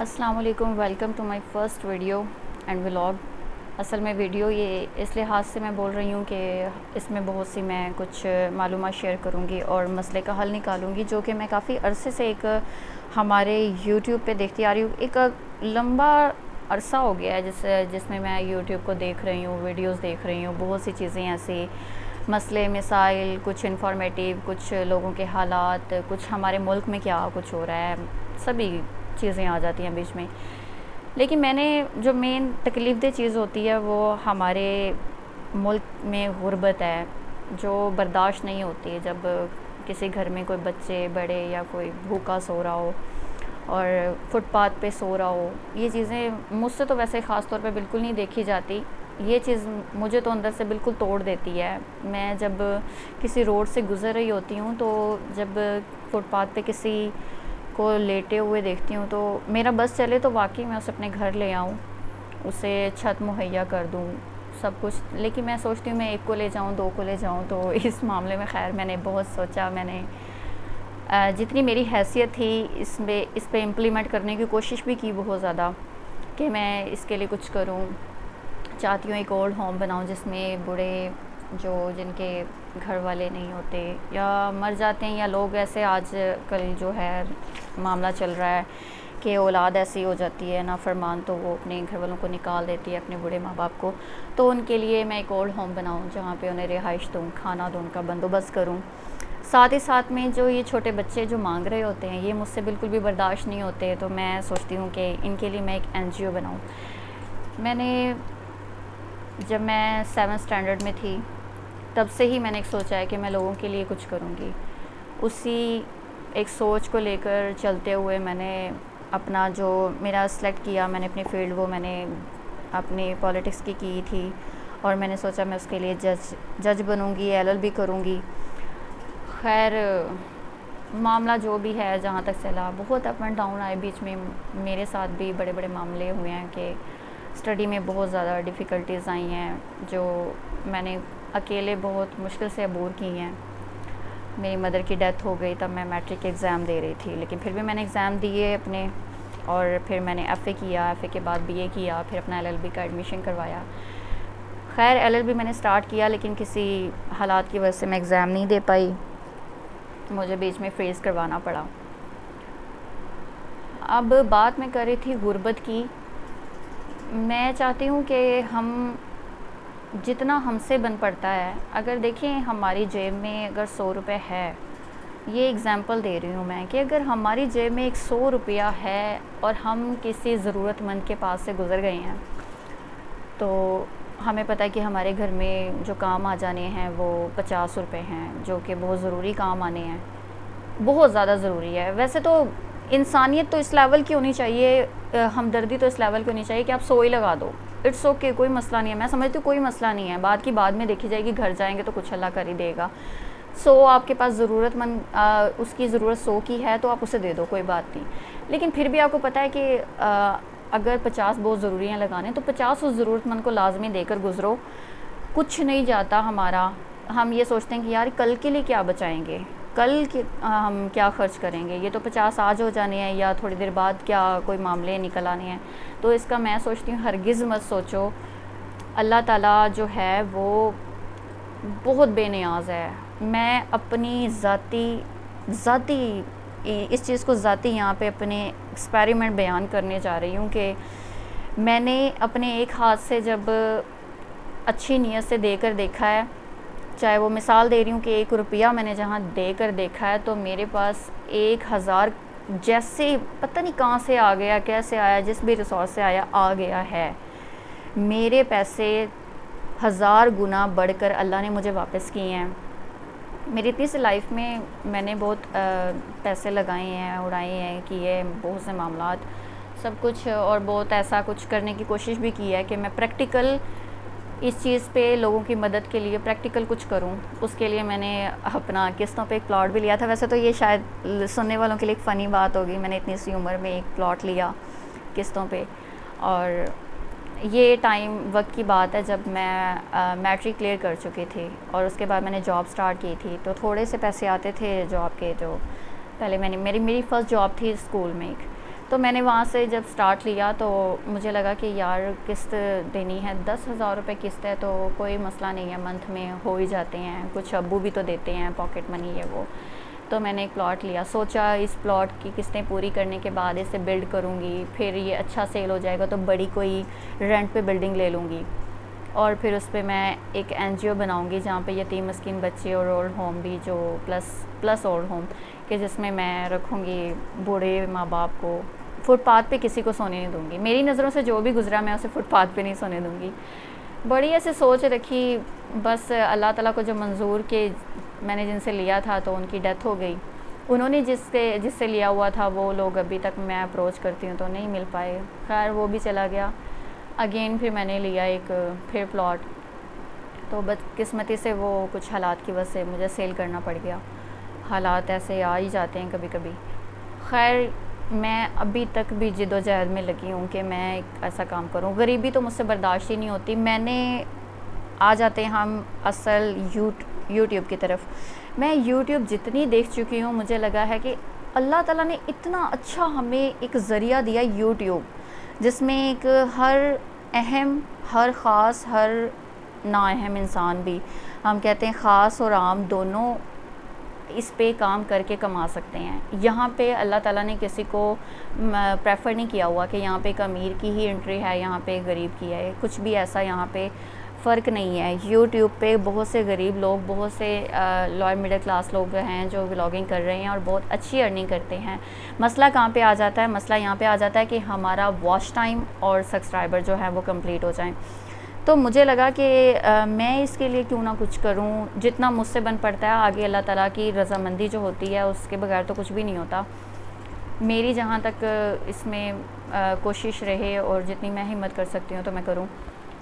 अस्सलाम वालेकुम, welcome to my first video and vlog. असल में वीडियो ये इस लिहाज से मैं बोल रही हूँ कि इसमें बहुत सी मैं कुछ मालूमात शेयर करूँगी और मसले का हल निकालूँगी, जो कि मैं काफ़ी अरसे से एक हमारे यूट्यूब पे देखती आ रही हूँ। एक लंबा अरसा हो गया है जिसमें मैं यूट्यूब को देख रही हूँ, वीडियोस देख रही हूँ। बहुत सी चीज़ें ऐसी मसले मसाइल, कुछ इन्फॉर्मेटिव, कुछ लोगों के हालात, कुछ हमारे मुल्क में क्या कुछ हो रहा है, सभी चीज़ें आ जाती हैं बीच में। लेकिन मैंने जो मेन तकलीफ़ दह चीज़ होती है वो हमारे मुल्क में गुर्बत है, जो बर्दाश्त नहीं होती। जब किसी घर में कोई बच्चे बड़े या कोई भूखा सो रहा हो और फुटपाथ पे सो रहा हो, ये चीज़ें मुझसे तो वैसे ख़ास तौर पे बिल्कुल नहीं देखी जाती। ये चीज़ मुझे तो अंदर से बिल्कुल तोड़ देती है। मैं जब किसी रोड से गुज़र रही होती हूँ, तो जब फुटपाथ पे किसी को लेटे हुए देखती हूँ, तो मेरा बस चले तो वाकई मैं उसे अपने घर ले आऊँ, उसे छत मुहैया कर दूँ, सब कुछ। लेकिन मैं सोचती हूँ मैं एक को ले जाऊँ, दो को ले जाऊँ। तो इस मामले में ख़ैर मैंने बहुत सोचा, मैंने जितनी मेरी हैसियत थी इस पे इम्प्लीमेंट करने की कोशिश भी की बहुत ज़्यादा, कि मैं इसके लिए कुछ करूँ। चाहती हूँ एक ओल्ड होम बनाऊँ जिसमें बूढ़े जिनके घर वाले नहीं होते या मर जाते हैं, या लोग ऐसे आज कल जो है मामला चल रहा है कि औलाद ऐसी हो जाती है ना फरमान, तो वो अपने घर वालों को निकाल देती है, अपने बूढ़े माँ बाप को। तो उनके लिए मैं एक ओल्ड होम बनाऊँ जहाँ पे उन्हें रिहाइश दूँ, खाना दूँ, उनका बंदोबस्त करूँ। साथ ही साथ में जो ये छोटे बच्चे जो मांग रहे होते हैं, ये मुझसे बिल्कुल भी बर्दाश्त नहीं होते। तो मैं सोचती हूँ कि इनके लिए मैं एक NGO बनाऊँ। जब मैं 7th स्टैंडर्ड में थी, तब से ही मैंने एक सोचा है कि मैं लोगों के लिए कुछ करूँगी। उसी एक सोच को लेकर चलते हुए मैंने अपना जो मेरा सेलेक्ट किया, मैंने अपनी फ़ील्ड वो मैंने अपनी पॉलिटिक्स की थी, और मैंने सोचा मैं उसके लिए जज बनूँगी, LLB करूँगी। खैर, मामला जो भी है जहाँ तक चला, बहुत अप एंड डाउन आए बीच में। मेरे साथ भी बड़े बड़े मामले हुए हैं कि स्टडी में बहुत ज़्यादा डिफ़िकल्टीज़ आई हैं, जो मैंने अकेले बहुत मुश्किल से अबूर की हैं। मेरी मदर की डेथ हो गई, तब मैं मैट्रिक एग्ज़ाम दे रही थी, लेकिन फिर भी मैंने एग्ज़ाम दिए अपने, और फिर मैंने FA किया, FA के बाद BA किया, फिर अपना LLB का एडमिशन करवाया। खैर, LLB मैंने स्टार्ट किया, लेकिन किसी हालात की वजह से मैं एग्ज़ाम नहीं दे पाई, मुझे बीच में फ्रीज़ करवाना पड़ा। अब बात मैं कर रही थी गुर्बत की। मैं चाहती हूँ कि हम जितना हमसे बन पड़ता है, अगर देखें हमारी जेब में अगर 100 रुपये है, ये एग्ज़ाम्पल दे रही हूँ मैं, कि अगर हमारी जेब में एक 100 रुपया है और हम किसी ज़रूरतमंद के पास से गुज़र गए हैं, तो हमें पता है कि हमारे घर में जो काम आ जाने हैं वो 50 रुपये हैं, जो कि बहुत ज़रूरी काम आने हैं, बहुत ज़्यादा ज़रूरी है। वैसे तो इंसानियत तो इस लेवल की होनी चाहिए, हमदर्दी तो इस लेवल की होनी चाहिए कि आप 100 ही लगा दो, इट्स ओके, कोई मसला नहीं है। मैं समझती हूँ कोई मसला नहीं है, बात की बाद में देखी जाएगी, घर जाएंगे तो कुछ अल्लाह कर ही देगा। 100 आपके पास ज़रूरतमंद, उसकी ज़रूरत 100 की है तो आप उसे दे दो, कोई बात नहीं। लेकिन फिर भी आपको पता है कि अगर 50 बहुत ज़रूरी हैं लगाने, तो 50 उस ज़रूरतमंद को लाजमी देकर गुज़रो। कुछ नहीं जाता हमारा। हम ये सोचते हैं कि यार कल के लिए क्या बचाएंगे, कल के हम क्या ख़र्च करेंगे, ये तो 50 आज हो जाने हैं, या थोड़ी देर बाद क्या कोई मामले निकल आने हैं। तो इसका मैं सोचती हूँ हरगिज़ मत सोचो। अल्लाह ताला जो है वो बहुत बेनियाज़ है। मैं अपनी ज़ाती इस चीज़ को ज़ाती यहाँ पे अपने एक्सपेरिमेंट बयान करने जा रही हूँ कि मैंने अपने एक हाथ से जब अच्छी नीयत से देकर देखा है, चाहे वो मिसाल दे रही हूँ कि 1 रुपया मैंने जहाँ देकर देखा है, तो मेरे पास 1000 जैसे पता नहीं कहाँ से आ गया, कैसे आया, जिस भी रिसोर्स से आया आ गया है। मेरे पैसे 1000 गुना बढ़कर अल्लाह ने मुझे वापस किए हैं। मेरी इतनी सी लाइफ में मैंने बहुत पैसे लगाए हैं, उड़ाए हैं, किए बहुत से मामलात, सब कुछ, और बहुत ऐसा कुछ करने की कोशिश भी की है कि मैं प्रैक्टिकल इस चीज़ पे लोगों की मदद के लिए प्रैक्टिकल कुछ करूं। उसके लिए मैंने अपना किस्तों पे एक प्लॉट भी लिया था। वैसे तो ये शायद सुनने वालों के लिए एक फ़नी बात होगी, मैंने इतनी सी उम्र में एक प्लॉट लिया किस्तों पे, और ये टाइम वक्त की बात है जब मैं मैट्रिक क्लियर कर चुकी थी, और उसके बाद मैंने जॉब स्टार्ट की थी। तो थोड़े से पैसे आते थे जॉब के, जो पहले मेरी फ़र्स्ट जॉब थी स्कूल में एक, तो मैंने वहाँ से जब स्टार्ट लिया तो मुझे लगा कि यार किस्त देनी है, 10,000 रुपये किस्त है तो कोई मसला नहीं है, मंथ में हो ही जाते हैं, कुछ अब्बू भी तो देते हैं पॉकेट मनी है वो। तो मैंने एक प्लॉट लिया, सोचा इस प्लॉट की किस्तें पूरी करने के बाद इसे बिल्ड करूँगी, फिर ये अच्छा सेल हो जाएगा तो बड़ी कोई रेंट पे बिल्डिंग ले लूँगी, और फिर उस पर मैं एक NGO बनाऊँगी जहाँ पे यतीम मस्कीन बच्चे और ओल्ड होम भी, जो प्लस ओल्ड होम कि जिसमें मैं रखूँगी बूढ़े माँ बाप को। फुटपाथ पे किसी को सोने नहीं दूँगी, मेरी नज़रों से जो भी गुज़रा मैं उसे फुटपाथ पे नहीं सोने दूँगी। बड़ी ऐसे सोच रखी, बस अल्लाह ताला को जो मंजूर के मैंने जिनसे लिया था तो उनकी डेथ हो गई। उन्होंने जिससे लिया हुआ था वो लोग अभी तक मैं अप्रोच करती हूँ तो नहीं मिल पाए, खैर वो भी चला गया। अगेन फिर मैंने लिया एक फिर प्लॉट, तो बदकिस्मती से वो कुछ हालात की वजह से मुझे सेल करना पड़ गया। हालात ऐसे आ ही जाते हैं कभी कभी। खैर मैं अभी तक भी जिद्दोजहद में लगी हूँ कि मैं एक ऐसा काम करूँ, गरीबी तो मुझसे बर्दाश्त ही नहीं होती। आ जाते हैं हम असल यूट्यूब की तरफ। मैं यूट्यूब जितनी देख चुकी हूँ मुझे लगा है कि अल्लाह ताला ने इतना अच्छा हमें एक ज़रिया दिया यूट्यूब, जिसमें एक हर अहम, हर ख़ास, हर नाअहम इंसान भी, हम कहते हैं ख़ास और आम दोनों इस पे काम करके कमा सकते हैं। यहाँ पे अल्लाह ताला ने किसी को प्रेफर नहीं किया हुआ कि यहाँ पे एक अमीर की ही एंट्री है, यहाँ पे गरीब की है, कुछ भी ऐसा यहाँ पे फ़र्क नहीं है। यूट्यूब पे बहुत से गरीब लोग, बहुत से लोअर मिडिल क्लास लोग हैं जो व्लॉगिंग कर रहे हैं और बहुत अच्छी अर्निंग करते हैं। मसला कहाँ पे आ जाता है? मसला यहाँ पे आ जाता है कि हमारा वॉच टाइम और सब्सक्राइबर जो है वो कंप्लीट हो जाएं। तो मुझे लगा कि मैं इसके लिए क्यों ना कुछ करूं, जितना मुझसे बन पड़ता है। आगे अल्लाह ताला की रज़ामंदी जो होती है उसके बगैर तो कुछ भी नहीं होता। मेरी जहाँ तक इसमें कोशिश रहे और जितनी मैं हिम्मत कर सकती हूँ तो मैं करूँ।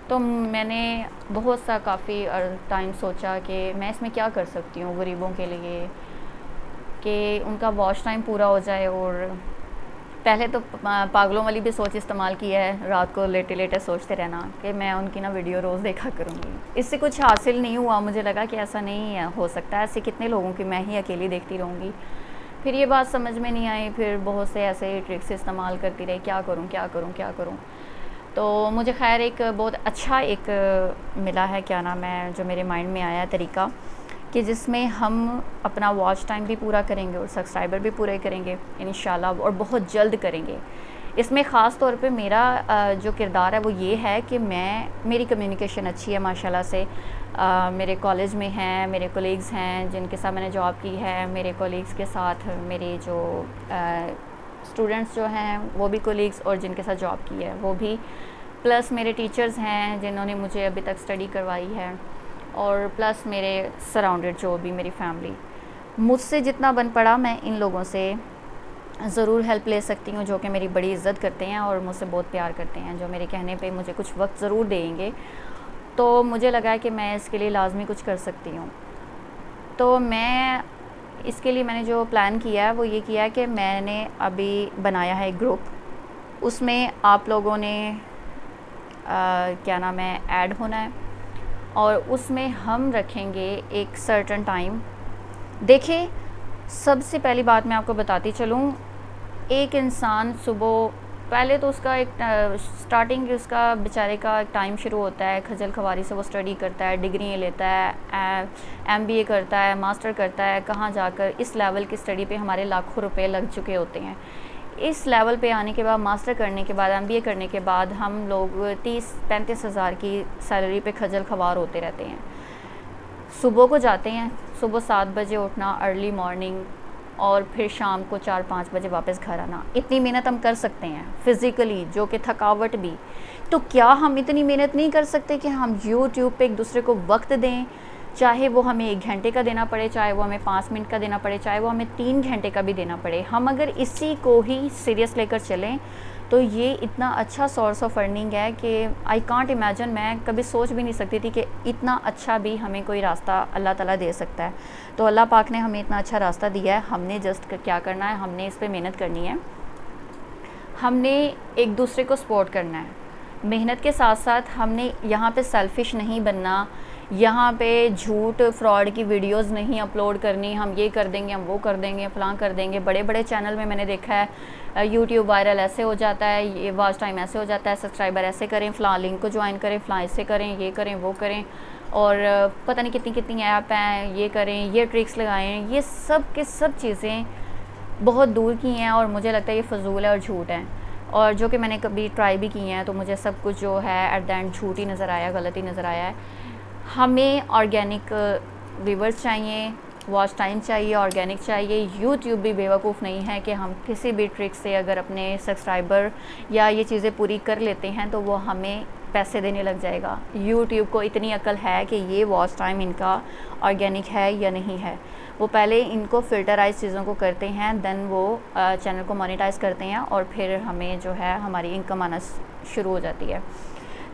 तो मैंने बहुत सा काफ़ी टाइम सोचा कि मैं इसमें क्या कर सकती हूँ गरीबों के लिए, कि उनका वॉच टाइम पूरा हो जाए। और पहले तो पागलों वाली भी सोच इस्तेमाल की है, रात को लेटे लेटे सोचते रहना कि मैं उनकी ना वीडियो रोज़ देखा करूँगी। इससे कुछ हासिल नहीं हुआ। मुझे लगा कि ऐसा नहीं है, हो सकता है ऐसे कितने लोगों की मैं ही अकेली देखती रहूँगी। फिर ये बात समझ में नहीं आई, फिर बहुत से ऐसे ट्रिक्स इस्तेमाल करती रही, क्या करूँ क्या करूँ क्या करूँ। तो मुझे खैर एक बहुत अच्छा एक मिला है, क्या नाम है, जो मेरे माइंड में आया तरीका, कि जिसमें हम अपना वॉच टाइम भी पूरा करेंगे और सब्सक्राइबर भी पूरे करेंगे इंशाल्लाह, और बहुत जल्द करेंगे। इसमें ख़ास तौर पे मेरा जो किरदार है वो ये है कि मेरी कम्युनिकेशन अच्छी है माशाल्लाह से। मेरे कॉलेज में हैं, मेरे कोलीग्स हैं जिनके साथ मैंने जॉब की है, मेरे कोलीग्स के साथ मेरे जो स्टूडेंट्स जो हैं वो भी कोलीग्स, और जिनके साथ जॉब की है वो भी, प्लस मेरे टीचर्स हैं जिन्होंने मुझे अभी तक स्टडी करवाई है, और प्लस मेरे सराउंडेड जो भी मेरी फैमिली। मुझसे जितना बन पड़ा मैं इन लोगों से ज़रूर हेल्प ले सकती हूँ, जो कि मेरी बड़ी इज़्ज़त करते हैं और मुझसे बहुत प्यार करते हैं, जो मेरे कहने पे मुझे कुछ वक्त ज़रूर देंगे। तो मुझे लगा है कि मैं इसके लिए लाजमी कुछ कर सकती हूँ। तो इसके लिए मैंने जो प्लान किया है वो ये किया है कि मैंने अभी बनाया है एक ग्रुप, उसमें आप लोगों ने क्या नाम है ऐड होना है, और उसमें हम रखेंगे एक सर्टन टाइम। देखिए, सबसे पहली बात मैं आपको बताती चलूँ, एक इंसान सुबह पहले तो उसका एक स्टार्टिंग उसका बेचारे का एक टाइम शुरू होता है, खजल खवारी से वो स्टडी करता है, डिग्री लेता है, MBA करता है, मास्टर करता है, कहाँ जाकर इस लेवल की स्टडी पे हमारे लाखों रुपए लग चुके होते हैं। इस लेवल पे आने के बाद, मास्टर करने के बाद, MBA करने के बाद हम लोग 30-35 हज़ार की सैलरी पे खजल खवार होते रहते हैं। सुबह को जाते हैं, सुबह 7 बजे उठना, अर्ली मॉर्निंग, और फिर शाम को 4-5 बजे वापस घर आना। इतनी मेहनत हम कर सकते हैं फ़िज़िकली, जो कि थकावट भी। तो क्या हम इतनी मेहनत नहीं कर सकते कि हम यूट्यूब पे एक दूसरे को वक्त दें, चाहे वो हमें 1 घंटे का देना पड़े, चाहे वो हमें 5 मिनट का देना पड़े, चाहे वो हमें 3 घंटे का भी देना पड़े। हम अगर इसी को ही सीरियस लेकर चलें तो ये इतना अच्छा सोर्स ऑफ अर्निंग है कि आई कांट इमेजिन, मैं कभी सोच भी नहीं सकती थी कि इतना अच्छा भी हमें कोई रास्ता अल्लाह ताला दे सकता है। तो अल्लाह पाक ने हमें इतना अच्छा रास्ता दिया है, हमने जस्ट क्या करना है, हमने इस पर मेहनत करनी है, हमने एक दूसरे को सपोर्ट करना है। मेहनत के साथ साथ हमने यहाँ पे सेल्फिश नहीं बनना, यहाँ पे झूठ फ्रॉड की वीडियोस नहीं अपलोड करनी, हम ये कर देंगे, हम वो कर देंगे, फलां कर देंगे। बड़े बड़े चैनल में मैंने देखा है यूट्यूब वायरल ऐसे हो जाता है, ये वॉच टाइम ऐसे हो जाता है, सब्सक्राइबर ऐसे करें, फ़लाँ लिंक को ज्वाइन करें, फ़लाँ इससे करें, ये करें, वो करें, और पता नहीं कितनी कितनी ऐप हैं, ये करें, ये ट्रिक्स लगाएं। ये सब के सब चीज़ें बहुत दूर की हैं और मुझे लगता है ये फ़जूल है और झूठ है, और जो कि मैंने कभी ट्राई भी की हैं, तो मुझे सब कुछ जो है एट द एंड झूठ ही नज़र आया, गलत ही नज़र आया है। हमें ऑर्गेनिक व्यूवर्स चाहिए, वॉच टाइम चाहिए, ऑर्गेनिक चाहिए। यूट्यूब भी बेवकूफ़ नहीं है कि हम किसी भी ट्रिक से अगर अपने सब्सक्राइबर या ये चीज़ें पूरी कर लेते हैं तो वो हमें पैसे देने लग जाएगा। यूट्यूब को इतनी अकल है कि ये वॉच टाइम इनका ऑर्गेनिक है या नहीं है। वो पहले इनको फ़िल्टराइज चीज़ों को करते हैं, देन वो चैनल को मोनेटाइज करते हैं, और फिर हमें जो है हमारी इनकम आना शुरू हो जाती है।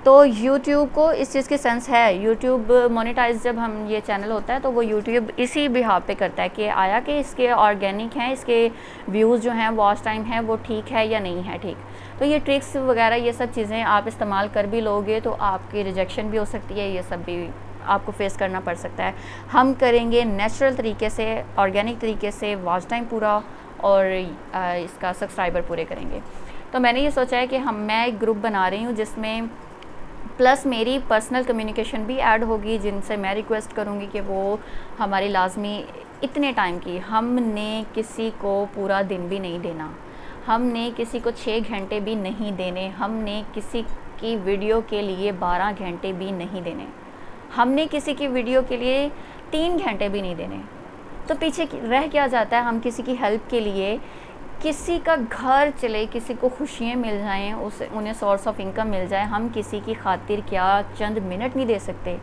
तो यूट्यूब को इस चीज़ की सेंस है। यूट्यूब मोनेटाइज जब हम ये चैनल होता है तो वो यूट्यूब इसी बिहाव पे करता है कि आया कि इसके ऑर्गेनिक हैं, इसके व्यूज़ जो हैं, वॉच टाइम है, वो ठीक है या नहीं है ठीक। तो ये ट्रिक्स वगैरह ये सब चीज़ें आप इस्तेमाल कर भी लोगे तो आपकी रिजेक्शन भी हो सकती है, ये सब भी आपको फेस करना पड़ सकता है। हम करेंगे नेचुरल तरीके से, ऑर्गेनिक तरीके से वॉच टाइम पूरा और इसका सब्सक्राइबर पूरे करेंगे। तो मैंने ये सोचा है कि मैं एक ग्रुप बना रही हूँ जिसमें प्लस मेरी पर्सनल कम्युनिकेशन भी ऐड होगी, जिनसे मैं रिक्वेस्ट करूँगी कि वो हमारी लाजमी इतने टाइम की, हमने किसी को पूरा दिन भी नहीं देना, हमने किसी को 6 घंटे भी नहीं देने, हमने किसी की वीडियो के लिए 12 घंटे भी नहीं देने, हमने किसी की वीडियो के लिए 3 घंटे भी नहीं देने। तो पीछे रह क्या जाता है? हम किसी की हेल्प के लिए, किसी का घर चले, किसी को खुशियाँ मिल जाएं, उन्हें सोर्स ऑफ इनकम मिल जाए, हम किसी की खातिर क्या चंद मिनट नहीं दे सकते?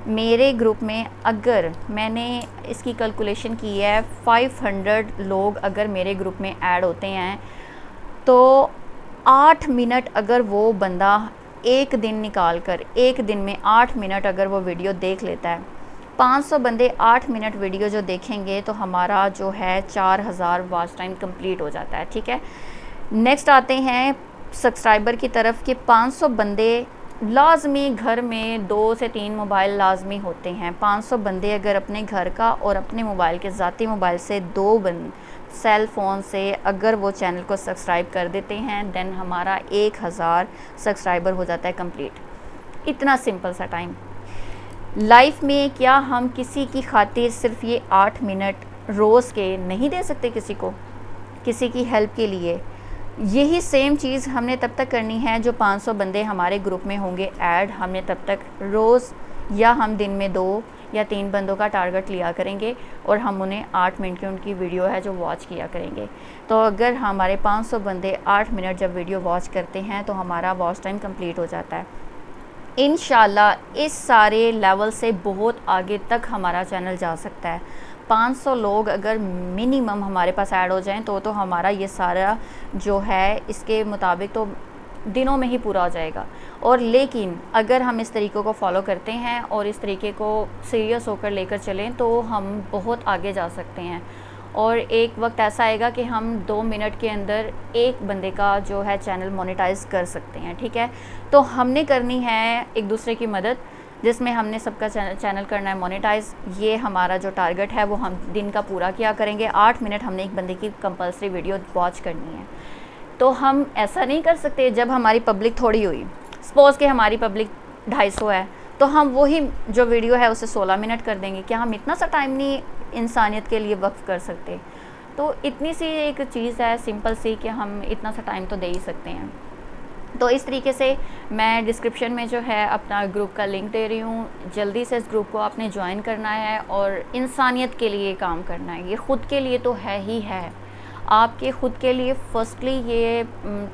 मेरे ग्रुप में अगर मैंने इसकी कैलकुलेशन की है, 500 लोग अगर मेरे ग्रुप में ऐड होते हैं तो 8 मिनट अगर वो बंदा एक दिन निकाल कर, एक दिन में 8 मिनट अगर वो वीडियो देख लेता है, 500 बंदे 8 मिनट वीडियो जो देखेंगे तो हमारा जो है 4000 वॉच टाइम कंप्लीट हो जाता है। ठीक है, नेक्स्ट आते हैं सब्सक्राइबर की तरफ कि 500 बंदे लाजमी, घर में 2 से 3 मोबाइल लाजमी होते हैं। 500 बंदे अगर अपने घर का और अपने मोबाइल के ज़ाती मोबाइल से 2 सेल फ़ोन से अगर वो चैनल को सब्सक्राइब कर देते हैं, देन हमारा 1000 सब्सक्राइबर हो जाता है कंप्लीट। इतना सिंपल सा टाइम। लाइफ में क्या हम किसी की खातिर सिर्फ ये 8 मिनट रोज़ के नहीं दे सकते किसी को, किसी की हेल्प के लिए? यही सेम चीज़ हमने तब तक करनी है जो 500 बंदे हमारे ग्रुप में होंगे ऐड, हमने तब तक रोज़ या हम दिन में 2 या 3 बंदों का टारगेट लिया करेंगे और हम उन्हें 8 मिनट की उनकी वीडियो है जो वॉच किया करेंगे। तो अगर हमारे 500 बंदे 8 मिनट जब वीडियो वॉच करते हैं तो हमारा वॉच टाइम कंप्लीट हो जाता है। इंशाल्लाह इस सारे लेवल से बहुत आगे तक हमारा चैनल जा सकता है। 500 लोग अगर मिनिमम हमारे पास ऐड हो जाएं तो हमारा ये सारा जो है इसके मुताबिक तो दिनों में ही पूरा हो जाएगा। और लेकिन अगर हम इस तरीक़े को फॉलो करते हैं और इस तरीके को सीरियस होकर लेकर चलें तो हम बहुत आगे जा सकते हैं। और एक वक्त ऐसा आएगा कि हम 2 मिनट के अंदर एक बंदे का जो है चैनल मोनेटाइज कर सकते हैं। ठीक है, तो हमने करनी है एक दूसरे की मदद, जिसमें हमने सबका चैनल करना है मोनेटाइज। ये हमारा जो टारगेट है वो हम दिन का पूरा किया करेंगे। 8 मिनट हमने एक बंदे की कंपलसरी वीडियो वॉच करनी है। तो हम ऐसा नहीं कर सकते जब हमारी पब्लिक थोड़ी हुई, सपोज़ कि हमारी पब्लिक 250 है, तो हम वही जो वीडियो है उसे 16 मिनट कर देंगे। क्या हम इतना सा टाइम नहीं इंसानियत के लिए वक्फ कर सकते? तो इतनी सी एक चीज़ है सिंपल सी कि हम इतना सा टाइम तो दे ही सकते हैं। तो इस तरीके से मैं डिस्क्रिप्शन में जो है अपना ग्रुप का लिंक दे रही हूँ। जल्दी से इस ग्रुप को आपने ज्वाइन करना है और इंसानियत के लिए काम करना है। ये ख़ुद के लिए तो है ही है, आपके ख़ुद के लिए फर्स्टली ये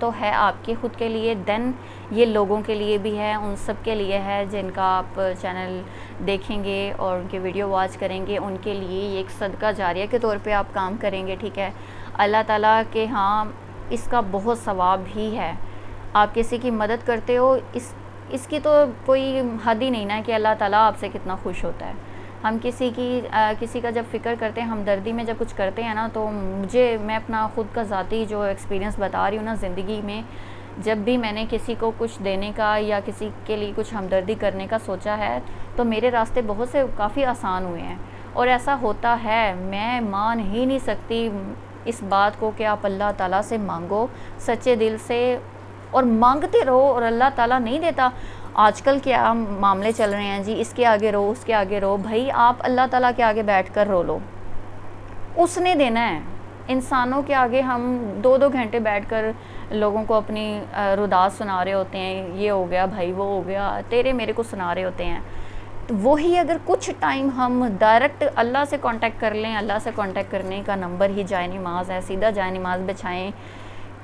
तो है आपके ख़ुद के लिए, देन ये लोगों के लिए भी है, उन सब के लिए है जिनका आप चैनल देखेंगे और उनके वीडियो वॉच करेंगे। उनके लिए ये एक सदका जारिया के तौर पे आप काम करेंगे। ठीक है, अल्लाह ताला के हाँ इसका बहुत सवाब भी है। आप किसी की मदद करते हो, इसकी तो कोई हद ही नहीं ना कि अल्लाह ताला आपसे कितना खुश होता है। हम किसी का जब फ़िक्र करते हैं, हमदर्दी में जब कुछ करते हैं ना, तो मैं अपना ख़ुद का ज़ाती जो एक्सपीरियंस बता रही हूँ ना ज़िंदगी में, जब भी मैंने किसी को कुछ देने का या किसी के लिए कुछ हमदर्दी करने का सोचा है, तो मेरे रास्ते बहुत से काफ़ी आसान हुए हैं। और ऐसा होता है, मैं मान ही नहीं सकती इस बात को कि आप अल्लाह ताला से मांगो सच्चे दिल से और मांगते रहो और अल्लाह ताला नहीं देता। आजकल क्या मामले चल रहे हैं जी, इसके आगे रो उसके आगे रो, भाई आप अल्लाह ताला के आगे बैठ कर रो लो, उसने देना है। इंसानों के आगे हम 2-2 घंटे बैठकर लोगों को अपनी रुदास सुना रहे होते हैं, ये हो गया भाई, वो हो गया, तेरे मेरे को सुना रहे होते हैं। तो वही अगर कुछ टाइम हम डायरेक्ट अल्लाह से कांटेक्ट कर लें, अल्लाह से कांटेक्ट करने का नंबर ही जाए नमाज़ है, सीधा जाए नमाज़ बिछाएं,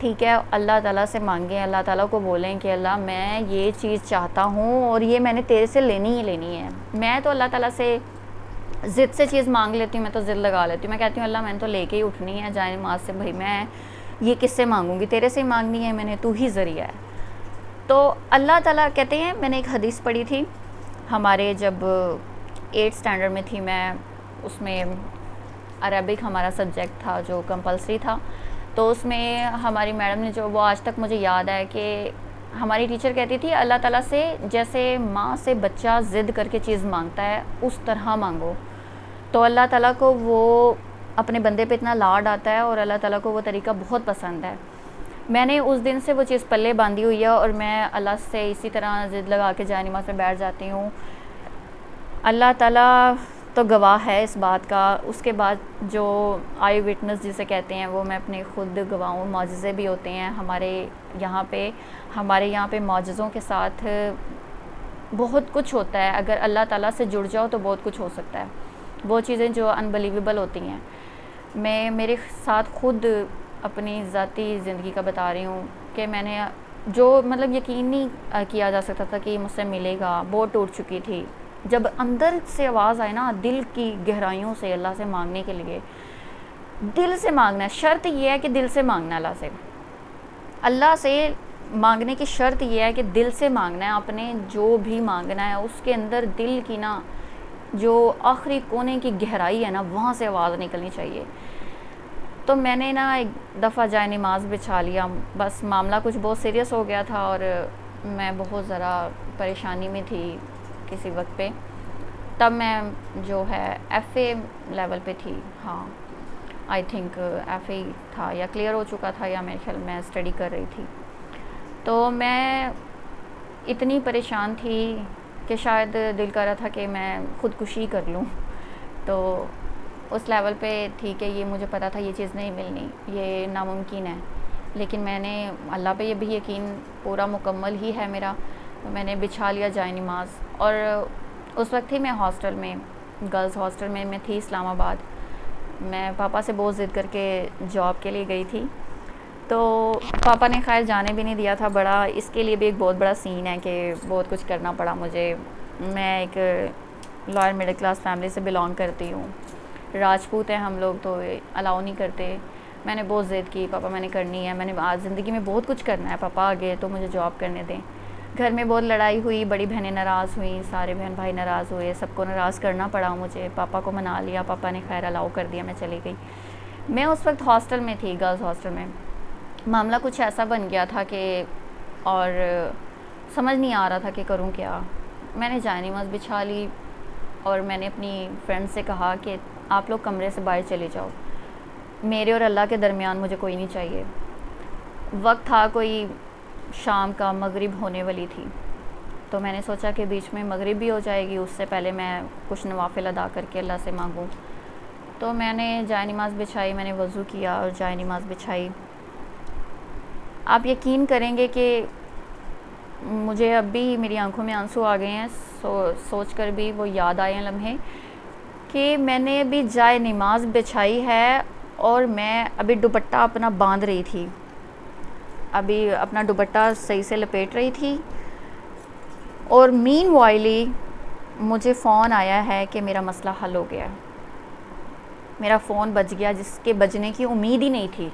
ठीक है, अल्लाह ताला से मांगें, अल्लाह ताला को बोलें कि अल्लाह मैं ये चीज़ चाहता हूँ और ये मैंने तेरे से लेनी ही लेनी है। मैं तो अल्लाह ताला से ज़िद से चीज़ मांग लेती हूँ, मैं तो ज़िद लगा लेती हूँ, मैं कहती हूँ अल्लाह मैंने तो लेके ही उठनी है जाए नमाज से, भाई मैं ये किससे मांगूंगी, तेरे से ही मांगनी है मैंने, तू ही ज़रिया है। तो अल्लाह ताला कहते हैं, मैंने एक हदीस पढ़ी थी हमारे जब 8th स्टैंडर्ड में थी मैं, उसमें अरबिक हमारा सब्जेक्ट था जो कंपलसरी था। तो उसमें हमारी मैडम ने, जो वो आज तक मुझे याद है कि हमारी टीचर कहती थी अल्लाह ताला से जैसे माँ से बच्चा ज़िद करके चीज़ मांगता है उस तरह मांगो। तो अल्लाह ताला को वो अपने बंदे पे इतना लाड आता है और अल्लाह ताला को वो तरीका बहुत पसंद है। मैंने उस दिन से वो चीज़ पल्ले बांधी हुई है और मैं अल्लाह से इसी तरह ज़िद लगा के जाए नमाज़ में बैठ जाती हूँ। अल्लाह ताला तो गवाह है इस बात का। उसके बाद जो आई विटनेस जिसे कहते हैं, वो मैं अपने खुद गवाहों, मौजज़े भी होते हैं हमारे यहाँ पे मौजज़ों के साथ बहुत कुछ होता है। अगर अल्लाह ताला से जुड़ जाओ तो बहुत कुछ हो सकता है, वो चीज़ें जो अनबिलीवेबल होती हैं। मैं मेरे साथ खुद अपनी ज़ाती ज़िंदगी का बता रही हूँ कि मैंने जो मतलब यकीन नहीं किया जा सकता था कि मुझसे मिलेगा, वो टूट चुकी थी। जब अंदर से आवाज़ आए ना, दिल की गहराइयों से अल्लाह से मांगने के लिए, दिल से मांगना है। शर्त ये है कि दिल से मांगना है अल्लाह से मांगने की शर्त ये है कि दिल से मांगना है। आपने जो भी मांगना है उसके अंदर दिल की ना, जो आखिरी कोने की गहराई है ना, वहाँ से आवाज़ निकलनी चाहिए। तो मैंने ना एक दफ़ा जाए नमाज़ बिछा लिया, बस मामला कुछ बहुत सीरियस हो गया था और मैं बहुत ज़रा परेशानी में थी किसी वक्त पे। तब मैं जो है FA लेवल पे थी, हाँ आई थिंक FA था या क्लियर हो चुका था, या मेरे ख्याल मैं स्टडी कर रही थी। तो मैं इतनी परेशान थी कि शायद दिल कर रहा था कि मैं ख़ुदकुशी कर लूँ। तो उस लेवल पे थी कि ये मुझे पता था ये चीज़ नहीं मिलनी, ये नामुमकिन है, लेकिन मैंने अल्लाह पे ये भी यकीन पूरा मुकम्मल ही है मेरा। तो मैंने बिछा लिया जाए नमाज़। और उस वक्त थी मैं हॉस्टल में, गर्ल्स हॉस्टल में मैं थी इस्लामाबाद। मैं पापा से बहुत ज़िद करके जॉब के लिए गई थी, तो पापा ने खैर जाने भी नहीं दिया था। बड़ा इसके लिए भी एक बहुत बड़ा सीन है कि बहुत कुछ करना पड़ा मुझे। मैं एक लॉयर मिडिल क्लास फैमिली से बिलोंग करती हूँ, राजपूत हैं हम लोग, तो अलाउ नहीं करते। मैंने बहुत ज़िद की, पापा मैंने करनी है, मैंने आज ज़िंदगी में बहुत कुछ करना है, पापा आगे तो मुझे जॉब करने दें। घर में बहुत लड़ाई हुई, बड़ी बहनें नाराज़ हुई, सारे बहन भाई नाराज़ हुए, सबको नाराज़ करना पड़ा मुझे। पापा को मना लिया, पापा ने खैर अलाउ कर दिया, मैं चली गई। मैं उस वक्त हॉस्टल में थी, गर्ल्स हॉस्टल में। मामला कुछ ऐसा बन गया था कि और समझ नहीं आ रहा था कि करूं क्या। मैंने जाए नमाज़ बिछा ली और मैंने अपनी फ्रेंड से कहा कि आप लोग कमरे से बाहर चले जाओ, मेरे और अल्लाह के दरमियान मुझे कोई नहीं चाहिए। वक्त था कोई शाम का, मगरिब होने वाली थी। तो मैंने सोचा कि बीच में मगरिब भी हो जाएगी, उससे पहले मैं कुछ नवाफिल अदा करके अल्लाह से मांगूं। तो मैंने जाए नमाज़ बिछाई, मैंने वज़ू किया और जाए नमाज़ बिछाई। आप यकीन करेंगे कि मुझे अब भी मेरी आंखों में आंसू आ गए हैं, सोच कर भी वो याद आए हैं लम्हे कि मैंने अभी जाए नमाज़ बिछाई है और मैं अभी दुपट्टा अपना बांध रही थी, अभी अपना दुपट्टा सही से लपेट रही थी, और मीनवाइली मुझे फ़ोन आया है कि मेरा मसला हल हो गया। मेरा फ़ोन बज गया, जिसके बजने की उम्मीद ही नहीं थी।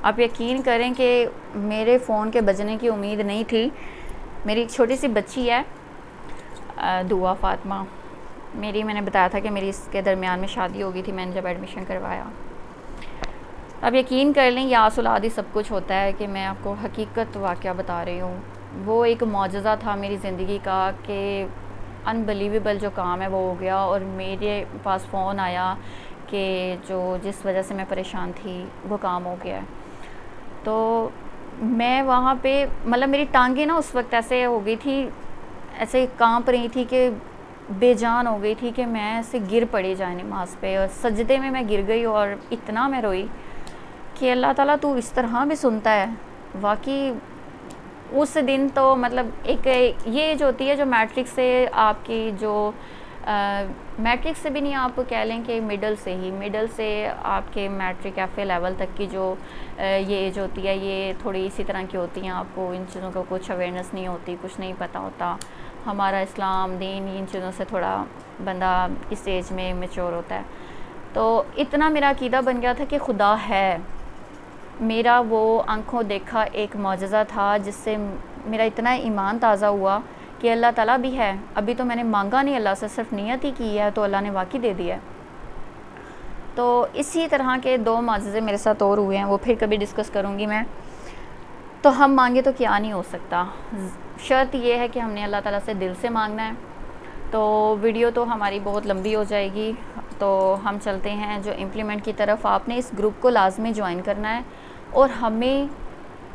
आप यकीन करें कि मेरे फ़ोन के बजने की उम्मीद नहीं थी। मेरी एक छोटी सी बच्ची है, दुआ फ़ातिमा, मैंने बताया था कि मेरी इसके दरमियान में शादी हो गई थी, मैंने जब एडमिशन करवाया। अब यकीन कर लें, या औलाद ही सब कुछ होता है कि मैं आपको हकीकत वाक़या बता रही हूँ। वो एक मौजज़ा था मेरी ज़िंदगी का कि अनबिलीवेबल जो काम है वो हो गया, और मेरे पास फ़ोन आया कि जो जिस वजह से मैं परेशान थी वो काम हो गया है। तो मैं वहाँ पे मतलब मेरी टांगें ना उस वक्त ऐसे हो गई थी, ऐसे कांप रही थी कि बेजान हो गई थी कि मैं ऐसे गिर पड़ी जाए नमाज़ पे, और सजदे में मैं गिर गई और इतना मैं रोई कि अल्लाह ताला तू इस तरह भी सुनता है। वाकई उस दिन तो मतलब एक ये जो होती है जो मैट्रिक्स से आपकी जो मैट्रिक्स से भी नहीं, आप कह लें कि मिडल से आपके मैट्रिक एफ.ए. लेवल तक की जो ये एज होती है, ये थोड़ी इसी तरह की होती हैं। आपको इन चीज़ों का कुछ अवेयरनेस नहीं होती, कुछ नहीं पता होता। हमारा इस्लाम दीन इन चीज़ों से थोड़ा बंदा इस एज में मैच्योर होता है। तो इतना मेरा अकीदा बन गया था कि खुदा है। मेरा वो आँखों देखा एक मौजज़ा था जिससे मेरा इतना ईमान ताज़ा हुआ कि अल्लाह ताला भी है। अभी तो मैंने मांगा नहीं अल्लाह से, सिर्फ नियत ही की है, तो अल्लाह ने वाकई दे दिया है। तो इसी तरह के 2 मौजज़े मेरे साथ और हुए हैं, वो फिर कभी डिस्कस करूँगी मैं। तो हम मांगे तो क्या नहीं हो सकता, शर्त ये है कि हमने अल्लाह ताला से दिल से मांगना है। तो वीडियो तो हमारी बहुत लंबी हो जाएगी, तो हम चलते हैं जो इम्प्लीमेंट की तरफ। आपने इस ग्रुप को लाजमी ज्वाइन करना है, और हमें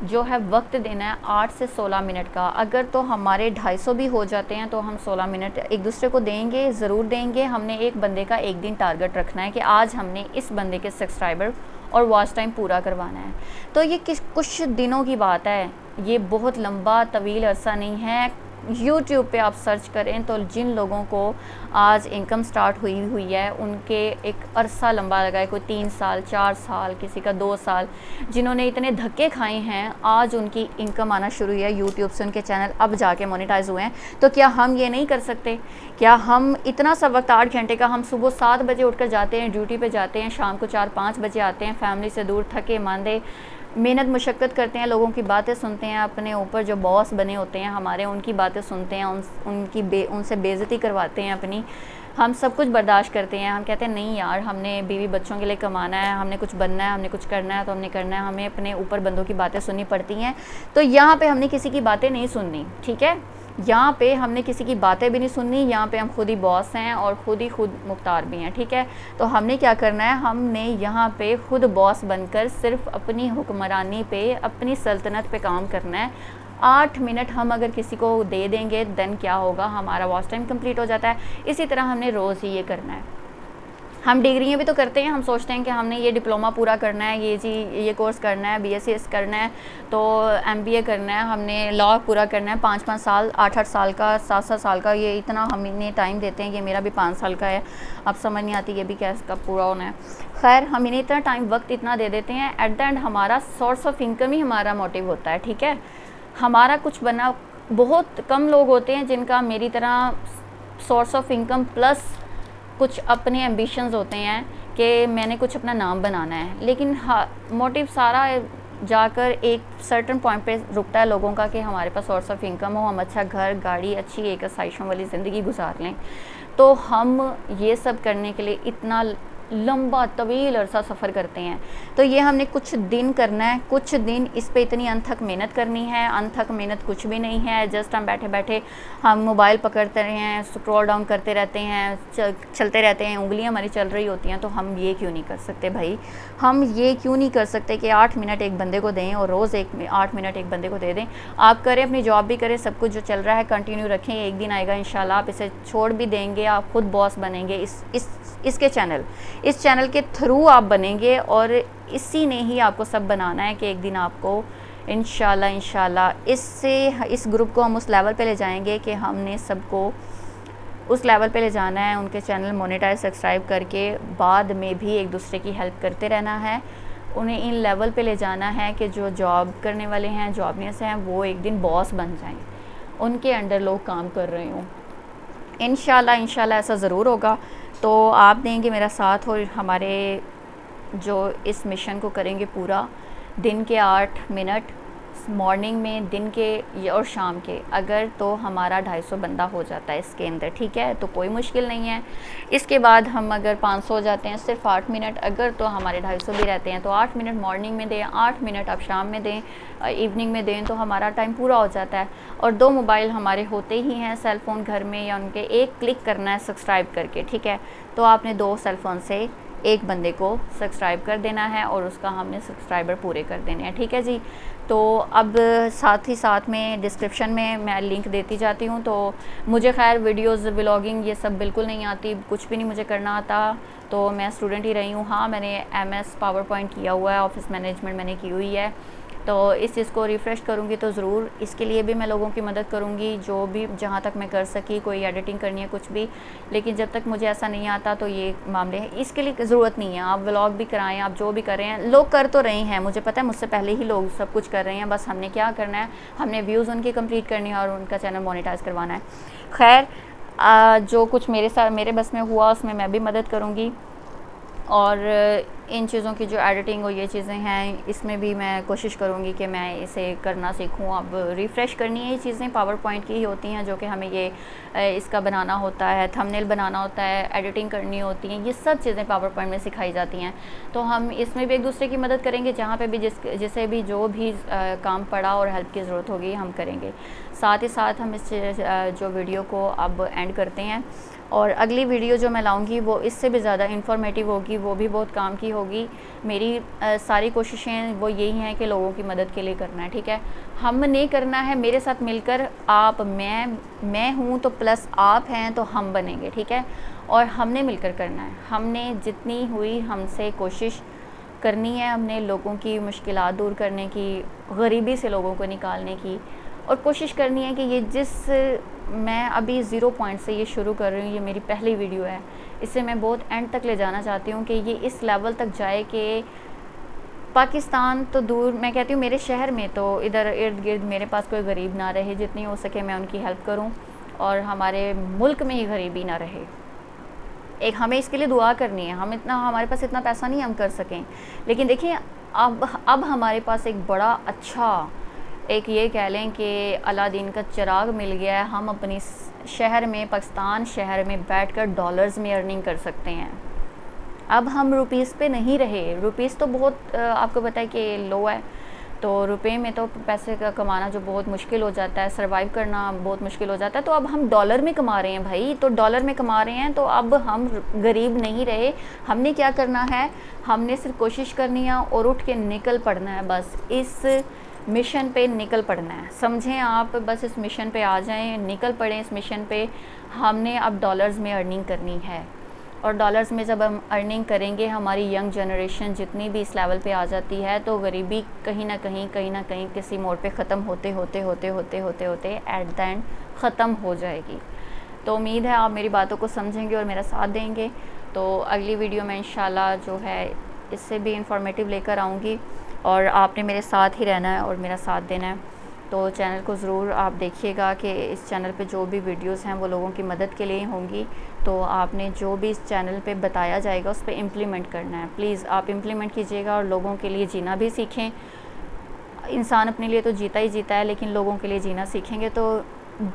जो है वक्त देना है 8 से 16 मिनट का। अगर तो हमारे 250 भी हो जाते हैं तो हम 16 मिनट एक दूसरे को देंगे, ज़रूर देंगे। हमने एक बंदे का एक दिन टारगेट रखना है कि आज हमने इस बंदे के सब्सक्राइबर और वॉच टाइम पूरा करवाना है। तो ये कुछ दिनों की बात है, ये बहुत लंबा तवील अरसा नहीं है। यूट्यूब पे आप सर्च करें तो जिन लोगों को आज इनकम स्टार्ट हुई है, उनके एक अरसा लंबा लगा है, कोई 3 साल 4 साल, किसी का 2 साल, जिन्होंने इतने धक्के खाए हैं, आज उनकी इनकम आना शुरू हुई है यूट्यूब से, उनके चैनल अब जाके मोनेटाइज हुए हैं। तो क्या हम ये नहीं कर सकते? क्या हम इतना सा वक्त 8 घंटे का, हम सुबह 7 बजे उठकर जाते हैं, ड्यूटी पे जाते हैं, शाम को 4-5 बजे आते हैं, फैमिली से दूर, थके मांदे, मेहनत मुशक्क़त करते हैं, लोगों की बातें सुनते हैं, अपने ऊपर जो बॉस बने होते हैं हमारे, उनकी बातें सुनते हैं, उनसे बेइज्जती करवाते हैं अपनी। हम सब कुछ बर्दाश्त करते हैं। हम कहते हैं नहीं यार, हमने बीवी बच्चों के लिए कमाना है, हमने कुछ बनना है, हमने कुछ करना है, तो हमने करना है। हमें अपने ऊपर बंदों की बातें सुननी पड़ती हैं। तो यहाँ पे हमने किसी की बातें नहीं सुननी, ठीक है? यहाँ पे हमने किसी की बातें भी नहीं सुननी। यहाँ पे हम खुद ही बॉस हैं और खुद मुख्तार भी हैं, ठीक है? तो हमने क्या करना है, हमने यहाँ पे खुद बॉस बनकर सिर्फ अपनी हुक्मरानी पे, अपनी सल्तनत पे काम करना है। 8 मिनट हम अगर किसी को दे देंगे, देन क्या होगा, हमारा वॉच टाइम कंप्लीट हो जाता है। इसी तरह हमने रोज़ ही ये करना है। हम डिग्रियाँ भी तो करते हैं, हम सोचते हैं कि हमने ये डिप्लोमा पूरा करना है, ये कोर्स करना है, BSc करना है, तो MBA करना है, हमने लॉ पूरा करना है 5-5 साल, 8-8 साल का, 7-7 साल का, ये इतना हम इन्हें टाइम देते हैं। ये मेरा भी 5 साल का है, अब समझ नहीं आती ये भी क्या कब पूरा होना है। खैर, हम इन्हें इतना टाइम वक्त इतना दे देते हैं, एट द एंड हमारा सोर्स ऑफ इनकम ही हमारा मोटिव होता है, ठीक है? हमारा कुछ बना, बहुत कम लोग होते हैं जिनका मेरी तरह सोर्स ऑफ इनकम प्लस कुछ अपने एम्बिशंस होते हैं कि मैंने कुछ अपना नाम बनाना है। लेकिन मोटिव सारा जाकर एक सर्टन पॉइंट पे रुकता है लोगों का कि हमारे पास सोर्स ऑफ इनकम हो, हम अच्छा घर, गाड़ी, अच्छी एक आसाइशों वाली ज़िंदगी गुजार लें। तो हम ये सब करने के लिए इतना लंबा तवील अरसा सफ़र करते हैं। तो ये हमने कुछ दिन करना है, कुछ दिन इस पे इतनी अनथक मेहनत करनी है। अनथक मेहनत कुछ भी नहीं है, जस्ट हम बैठे बैठे हम मोबाइल पकड़ते रहे हैं, स्क्रॉल डाउन करते रहते हैं, चलते रहते हैं, उंगलियां हमारी चल रही होती हैं। तो हम ये क्यों नहीं कर सकते भाई? हम ये क्यों नहीं कर सकते कि 8 मिनट एक बंदे को दें और रोज़ 8 मिनट एक बंदे को दे दें? आप करें, अपनी जॉब भी करें, सब कुछ जो चल रहा है कंटिन्यू रखें। एक दिन आएगा इंशाल्लाह आप इसे छोड़ भी देंगे, आप खुद बॉस बनेंगे इस चैनल के थ्रू आप बनेंगे, और इसी ने ही आपको सब बनाना है कि एक दिन आपको इंशाल्लाह इस ग्रुप को हम उस लेवल पे ले जाएंगे कि हमने सबको उस लेवल पे ले जाना है। उनके चैनल मोनेटाइज सब्सक्राइब करके बाद में भी एक दूसरे की हेल्प करते रहना है। उन्हें इन लेवल पे ले जाना है कि जो जॉब करने वाले हैं, जॉबलेस हैं, वो एक दिन बॉस बन जाएं, उनके अंडर लोग काम कर रहे हों। इंशाल्लाह ऐसा ज़रूर होगा। तो आप देंगे मेरा साथ और हमारे जो इस मिशन को करेंगे पूरा। दिन के 8 मिनट मॉर्निंग में, दिन के और शाम के, अगर तो हमारा 250 बंदा हो जाता है इसके अंदर, ठीक है, तो कोई मुश्किल नहीं है। इसके बाद हम अगर 500 हो जाते हैं सिर्फ 8 मिनट, अगर तो हमारे 250 भी रहते हैं तो 8 मिनट मॉर्निंग में दें, 8 मिनट आप शाम में दें, इवनिंग में दें, तो हमारा टाइम पूरा हो जाता है। और 2 मोबाइल हमारे होते ही हैं सेल फ़ोन घर में, या उनके एक क्लिक करना है सब्सक्राइब करके, ठीक है, तो आपने 2 सेल फ़ोन से एक बंदे को सब्सक्राइब कर देना है और उसका हमने सब्सक्राइबर पूरे कर देने हैं, ठीक है जी। तो अब साथ ही साथ में डिस्क्रिप्शन में मैं लिंक देती जाती हूँ। तो मुझे खैर वीडियोस, व्लॉगिंग ये सब बिल्कुल नहीं आती, कुछ भी नहीं मुझे करना आता, तो मैं स्टूडेंट ही रही हूँ। हाँ, मैंने MS पावर पॉइंट किया हुआ है, ऑफिस मैनेजमेंट मैंने की हुई है, तो इस चीज़ को रिफ़्रेश करूँगी तो ज़रूर इसके लिए भी मैं लोगों की मदद करूँगी, जो भी जहाँ तक मैं कर सकी, कोई एडिटिंग करनी है कुछ भी। लेकिन जब तक मुझे ऐसा नहीं आता तो ये मामले हैं, इसके लिए ज़रूरत नहीं है। आप व्लॉग भी कराएं, आप जो भी कर रहे हैं, लोग कर तो रहे हैं, मुझे पता है, मुझसे पहले ही लोग सब कुछ कर रहे हैं, बस हमने क्या करना है, हमने व्यूज़ उनकी कंप्लीट करनी है और उनका चैनल मोनेटाइज करवाना है। खैर, जो कुछ मेरे साथ मेरे बस में हुआ उसमें मैं भी मदद करूँगी, और इन चीज़ों की जो एडिटिंग और ये चीज़ें हैं, इसमें भी मैं कोशिश करूँगी कि मैं इसे करना सीखूँ। अब रिफ़्रेश करनी है, ये चीज़ें पावर पॉइंट की ही होती हैं, जो कि हमें ये इसका बनाना होता है, थंबनेल बनाना होता है, एडिटिंग करनी होती हैं, ये सब चीज़ें पावर पॉइंट में सिखाई जाती हैं। तो हम इसमें भी एक दूसरे की मदद करेंगे, जहाँ पे भी जिसे भी जो भी काम पड़ा और हेल्प की ज़रूरत होगी हम करेंगे। साथ ही साथ हम इस जो वीडियो को अब एंड करते हैं, और अगली वीडियो जो मैं लाऊंगी वो इससे भी ज़्यादा इन्फॉर्मेटिव होगी, वो भी बहुत काम की होगी। मेरी सारी कोशिशें वो यही हैं कि लोगों की मदद के लिए करना है, ठीक है, हमने करना है मेरे साथ मिलकर। आप, मैं हूँ तो प्लस आप हैं तो हम बनेंगे, ठीक है, और हमने मिलकर करना है। हमने जितनी हुई हमसे कोशिश करनी है, हमने लोगों की मुश्किलात दूर करने की, गरीबी से लोगों को निकालने की, और कोशिश करनी है कि ये मैं अभी 0 पॉइंट से ये शुरू कर रही हूँ, ये मेरी पहली वीडियो है, इसे मैं बहुत एंड तक ले जाना चाहती हूँ कि ये इस लेवल तक जाए कि पाकिस्तान तो दूर, मैं कहती हूँ मेरे शहर में तो इधर इर्द गिर्द मेरे पास कोई गरीब ना रहे, जितनी हो सके मैं उनकी हेल्प करूँ, और हमारे मुल्क में ही गरीबी ना रहे। एक हमें इसके लिए दुआ करनी है, हमारे पास इतना पैसा नहीं हम कर सकें, लेकिन देखिए अब हमारे पास एक बड़ा अच्छा, एक ये कह लें कि अलादीन का चिराग मिल गया है। हम अपनी शहर में, पाकिस्तान शहर में बैठकर डॉलर्स में अर्निंग कर सकते हैं। अब हम रुपीस पे नहीं रहे, रुपीस तो बहुत आपको पता है कि लो है, तो रुपए में तो पैसे का कमाना जो बहुत मुश्किल हो जाता है, सर्वाइव करना बहुत मुश्किल हो जाता है। तो अब हम डॉलर में कमा रहे हैं भाई, तो डॉलर में कमा रहे हैं, तो अब हम गरीब नहीं रहे। हमने क्या करना है, हमने सिर्फ कोशिश करनी है और उठ के निकल पड़ना है, बस इस मिशन पे निकल पड़ना है, समझें आप, बस इस मिशन पे आ जाएं, निकल पड़ें इस मिशन पे। हमने अब डॉलर्स में अर्निंग करनी है, और डॉलर्स में जब हम अर्निंग करेंगे, हमारी यंग जनरेशन जितनी भी इस लेवल पे आ जाती है, तो गरीबी कहीं ना कहीं किसी मोड़ पे ख़त्म होते होते एट द एंड ख़त्म हो जाएगी। तो उम्मीद है आप मेरी बातों को समझेंगे और मेरा साथ देंगे। तो अगली वीडियो में इंशाल्लाह जो है इससे भी इंफॉर्मेटिव लेकर आऊँगी, और आपने मेरे साथ ही रहना है और मेरा साथ देना है। तो चैनल को ज़रूर आप देखिएगा कि इस चैनल पे जो भी वीडियोस हैं वो लोगों की मदद के लिए होंगी, तो आपने जो भी इस चैनल पे बताया जाएगा उस पर इम्प्लीमेंट करना है। प्लीज़ आप इम्प्लीमेंट कीजिएगा और लोगों के लिए जीना भी सीखें। इंसान अपने लिए तो जीता ही जीता है, लेकिन लोगों के लिए जीना सीखेंगे तो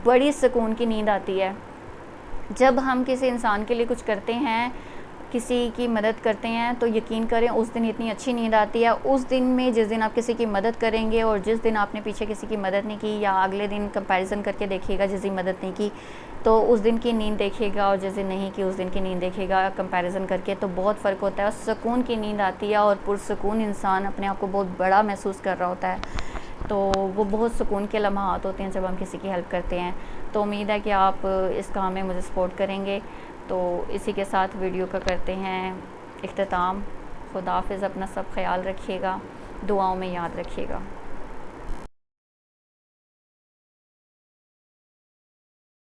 बड़ी सुकून की नींद आती है। जब हम किसी इंसान के लिए कुछ करते हैं, किसी की मदद करते हैं, तो यकीन करें उस दिन इतनी अच्छी नींद आती है। उस दिन में जिस दिन आप किसी की मदद करेंगे और जिस दिन आपने पीछे किसी की मदद नहीं की, या अगले दिन कंपैरिजन करके देखिएगा जिस दिन मदद नहीं की, तो उस दिन की नींद देखिएगा और जिस दिन नहीं की उस दिन की नींद देखिएगा कंपैरिजन करके, तो बहुत फ़र्क होता है। और सुकून की नींद आती है, और पुरसुकून इंसान अपने आप को बहुत बड़ा महसूस कर रहा होता है। तो वो बहुत सुकून के लम्हात होते हैं जब हम किसी की हेल्प करते हैं। तो उम्मीद है कि आप इस काम में मुझे सपोर्ट करेंगे। तो इसी के साथ वीडियो का करते हैं इख्तिताम। खुदा हाफ़िज़, अपना सब ख्याल रखिएगा, दुआओं में याद रखिएगा।